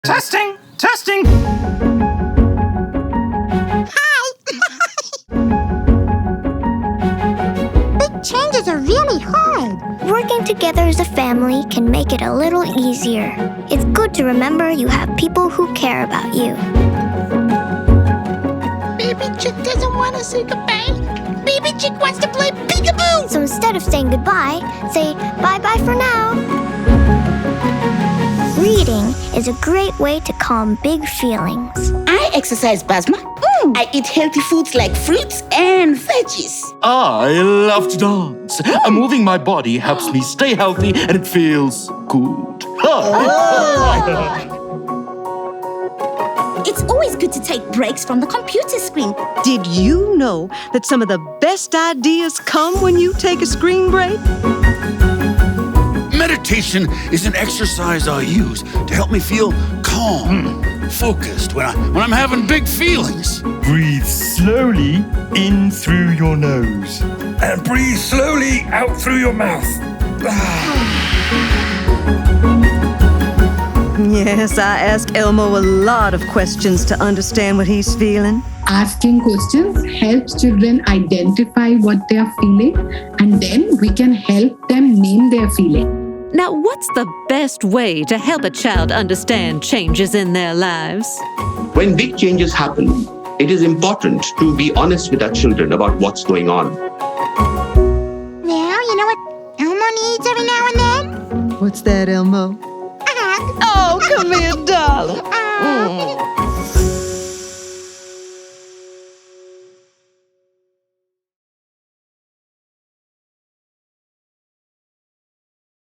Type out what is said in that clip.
Testing! Testing! Hi! Big changes are really hard. Working together as a family can make it a little easier. It's good to remember you have people who care about you. Baby Chick doesn't want to say goodbye. Baby Chick wants to play peekaboo. So instead of saying goodbye, say bye-bye for now. Reading is a great way to calm big feelings. I exercise, Basma. I eat healthy foods like fruits and veggies. I love to dance. Moving my body helps me stay healthy and it feels good. It's always good to take breaks from the computer screen. Did you know that some of the best ideas come when you take a screen break? Meditation is an exercise I use to help me feel calm, focused when I'm having big feelings. Breathe slowly in through your nose. And breathe slowly out through your mouth. Yes, I ask Elmo a lot of questions to understand what he's feeling. Asking questions helps children identify what they are feeling, and then we can help them name their feeling. Now, what's the best way to help a child understand changes in their lives? When big changes happen, it is important to be honest with our children about what's going on. Well, you know what Elmo needs every now and then? What's that, Elmo? A hug. Oh, come here, darling.